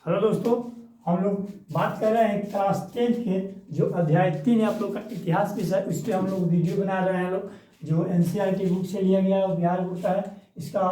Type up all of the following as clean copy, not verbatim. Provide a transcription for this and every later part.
Hello दोस्तों, हम लोग बात कर रहे हैं क्लास 10 के जो अध्याय 3 है आप लोग का इतिहास विषय, उस पर हम लोग वीडियो बना रहे हैं। लोग जो एनसीईआरटी बुक से लिया गया है, बिहार बोर्ड का है। इसका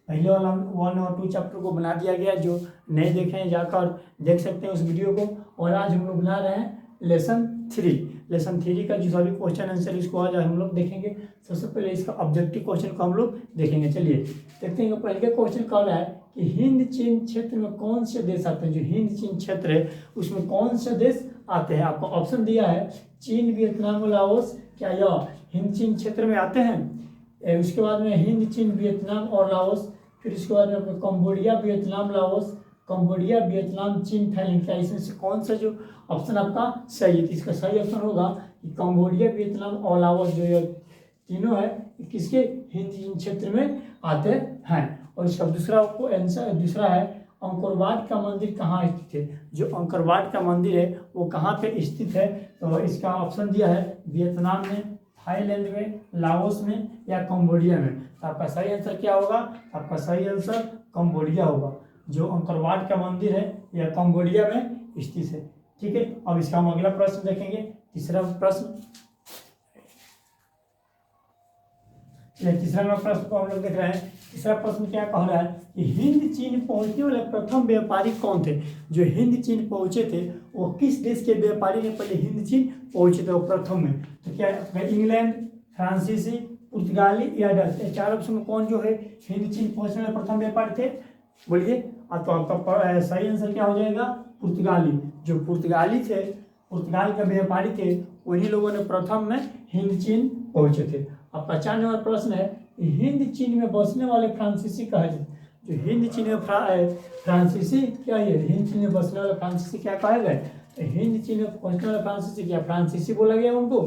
पहले वाला 1 और 2 चैप्टर को बना दिया गया, जो नहीं देखे हैं जाकर देख सकते हैं उस वीडियो को। और आज हम लोग बना रहे हैं लेसन 3 का जो सभी क्वेश्चन आंसर इसको आज हम लोग देखेंगे। सबसे पहले इसका ऑब्जेक्टिव क्वेश्चन को हम लोग देखेंगे। चलिए देखते हैं। पहले का क्वेश्चन कह रहा है कि हिंद चीन क्षेत्र में कौन से देश आते हैं। जो हिंद चीन क्षेत्र है उसमें कौन से देश आते हैं। आपको ऑप्शन दिया है चीन, वियतनाम, लाओस। क्या यह हिंद चीन क्षेत्र में आते हैं? उसके बाद में हिंद, चीन, वियतनाम और लाओस। फिर उसके बाद में Cambodia, Vietnam, Laos, Cambodia, Vietnam, चीन, थाईलैंड। क्या इसमें से कौन सा जो ऑप्शन आपका सही है? तो इसका सही ऑप्शन होगा कि कंबोडिया, वियतनाम और लाओस जो ये तीनों है किसके हिंद चीन क्षेत्र में आते हैं। और इसका दूसरा आंसर दूसरा है अंकोरवाट का मंदिर कहाँ स्थित है। जो अंकोरवाट का मंदिर है वो कहाँ पे स्थित है? तो इसका ऑप्शन दिया है वियतनाम में, थाईलैंड में, लाओस में या कंबोडिया में। तो आपका सही आंसर क्या होगा? आपका सही आंसर कंबोडिया होगा। जो अंकोरवाट का मंदिर है यह कंबोडिया में स्थित है। ठीक है, अब इसका हम अगला प्रश्न देखेंगे। तीसरा प्रश्न को हम लोग देख रहे हैं। तीसरा प्रश्न क्या कह रहा है कि हिंद चीन पहुंचने वाले प्रथम व्यापारी कौन थे। जो हिंद चीन पहुंचे थे वो किस देश के व्यापारी ने पहले हिंद चीन पहुंचे थे वो प्रथम में? तो क्या इंग्लैंड, फ्रांसीसी, पुर्तगाली या डच। ये चार ऑप्शन में कौन जो है हिंद चीन पहुंचने वाले प्रथम व्यापारी थे? बोलिए। तो आपका सही आंसर क्या हो जाएगा? पुर्तगाली। जो पुर्तगाली थे, पुर्तगाल के व्यापारी थे, उन्हीं लोगों ने प्रथम में हिंद चीन पहुंचे थे। आपका 4 नंबर प्रश्न है हिंद चीन में बसने वाले फ्रांसीसी कहे जाते। जो हिंद चीन में फ्रांसीसी क्या है? हिंद चीन में बसने वाले फ्रांसीसी क्या कहे गए? तो हिंद चीन में पहुंचने वाले फ्रांसीसी क्या फ्रांसीसी बोला गया उनको,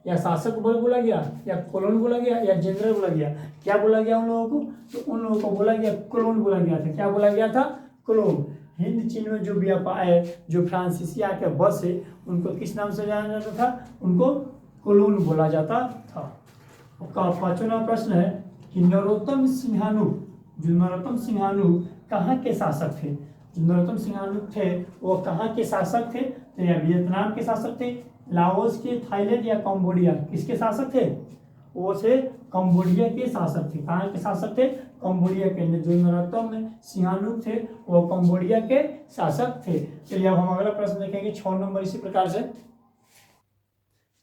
या शासक बोला गया, या कोलोन बोला गया, या जनरल बोला गया? क्या बोला गया उन लोगों को? तो उन लोगों को बोला गया कोलोन बोला गया था। क्या बोला गया था? कोलोन। हिंद चीन में जो व्यापार जो फ्रांसीसी आके बसे उनको किस नाम से जाना जाता था? उनको कोलोन बोला जाता था। आपका 5वां प्रश्न है कि नरोत्तम सिंहानु, जो नरोत्तम सिंहानु कहाँ के शासक थे। जो नरोत्तम सिंहानु थे वो कहाँ के शासक थे? तो या वियतनाम के शासक थे, लाओस के, थाईलैंड या कंबोडिया। किसके शासक थे? वो थे कंबोडिया के शासक थे। कहाँ के शासक थे? कंबोडिया के। जो नरोत्तम सिंहानु थे वो कंबोडिया के शासक थे। चलिए अब हम अगला प्रश्न देखेंगे 6 नंबर। इसी प्रकार से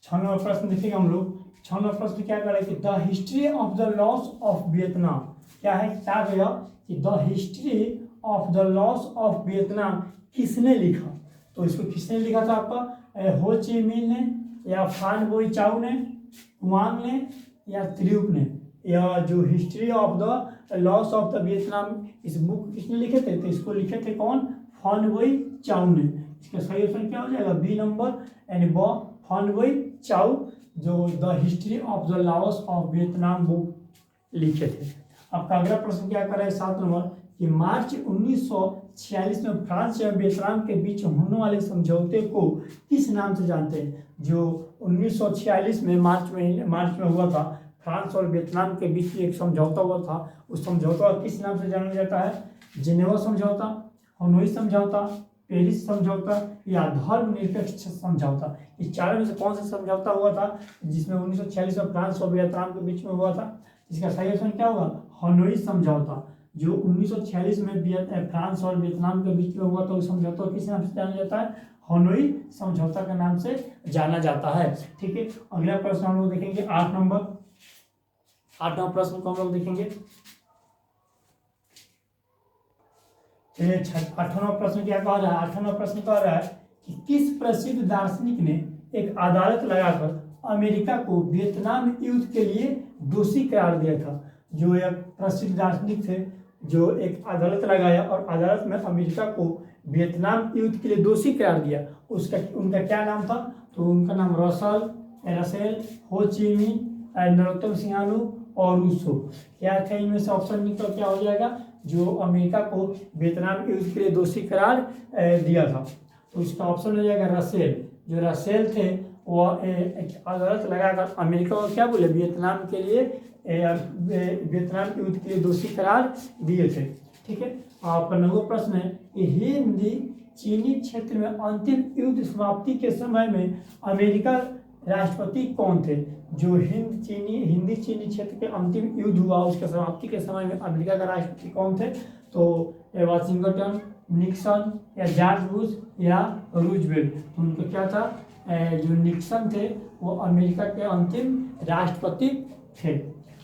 6 नंबर प्रश्न देखेंगे हम लोग। 6 नंबर प्रश्न क्या कर रहे हैं कि the history of the loss of Vietnam. क्या है? क्या गया कि the history of the loss of Vietnam किसने लिखा? तो इसको किसने लिखा था? आपका हो ची मिन ने, या फान बोई चाउ ने, कुआंग ने, या त्रियुक ने। यह जो history of the loss of the Vietnam इस बुक किसने लिखे थे? तो इसको लिखे थे कौन? फान बोई चाउ ने। इसका सही ऑप्शन क्या हो जाएगा? बी नंबर, यानी फान बोई चाउ जो the history of the loss of Vietnam book लिखे थे। आपका अगला प्रश्न क्या कर रहा है 7 नंबर कि मार्च 1946 में फ्रांस और वियतनाम के बीच होने वाले समझौते को किस नाम से जानते हैं? जो 1946 में मार्च में हुआ था, फ्रांस और वियतनाम के बीच एक समझौता हुआ था। उस समझौता किस नाम से जाना जाता है? जिनेवा समझौता, हनोई समझौता, पेरिस समझौता या धर्मनिरपेक्ष समझौता। इस चारों में से कौन सा समझौता हुआ था जिसमें 1946 में फ्रांस और वियतनाम के बीच में हुआ था? इसका सही ऑप्शन क्या होगा? हनोई समझौता। जो 1946 में फ्रांस और वियतनाम के बीच में हुआ था उस समझौता किस नाम से जाना जाता है? हनोई समझौता के नाम से जाना जाता है। ठीक है, अगला प्रश्न हम लोग देखेंगे 8 नंबर। 8 नंबर प्रश्न को हम लोग देखेंगे। 8वां प्रश्न क्या कह रहा है? 8वां प्रश्न कह रहा है कि किस प्रसिद्ध दार्शनिक ने एक अदालत लगाकर अमेरिका को वियतनाम युद्ध के लिए दोषी करार दिया था। जो एक प्रसिद्ध दार्शनिक थे जो एक अदालत लगाया और अदालत में अमेरिका को वियतनाम युद्ध के लिए दोषी करार दिया। उनका क्या नाम था? तो उनका नाम रसेल, हो ची मिन, नरोत्तम सिंहानु और रूसो। क्या थे इनमें से? ऑप्शन निकल क्या हो जाएगा? जो अमेरिका को वियतनाम युद्ध के लिए दोषी करार दिया था। तो इसका ऑप्शन हो जाएगा रसेल। जो रसेल थे वो अदालत लगाकर अमेरिका को क्या बोले? वियतनाम युद्ध के लिए दोषी करार दिए थे। ठीक है, आपका 9वां प्रश्न है कि हिंद चीनी क्षेत्र में अंतिम युद्ध समाप्ति के समय में अमेरिका राष्ट्रपति कौन थे? जो हिंदी चीनी क्षेत्र के अंतिम युद्ध हुआ उसके समाप्ति के समय में अमेरिका का राष्ट्रपति कौन थे? तो वाशिंगटन, निक्सन या जॉर्ज बुश या रूजवेल्ट। उनको क्या था, जो निक्सन थे वो अमेरिका के अंतिम राष्ट्रपति थे।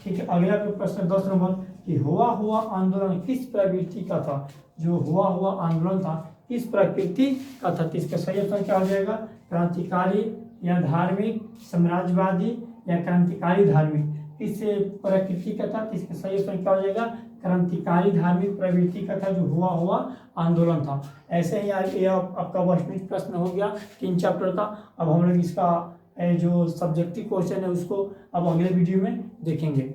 ठीक है, अगला प्रश्न 10 नंबर कि हुआ आंदोलन किस प्रवृत्ति का था? जो हुआ आंदोलन था किस प्रकृति का था? इसका सही उत्तर क्या हो जाएगा? क्रांतिकारी या धार्मिक, साम्राज्यवादी या क्रांतिकारी धार्मिक, किस प्रकृति का था? इसका सही उत्तर क्या हो जाएगा? क्रांतिकारी धार्मिक प्रवृत्ति का था जो हुआ आंदोलन था। ऐसे ही ये आपका वस्तुनिष्ठ प्रश्न हो गया 3 चैप्टर का। अब हम लोग इसका जो सब्जेक्टिव क्वेश्चन है उसको अब अगले वीडियो में देखेंगे।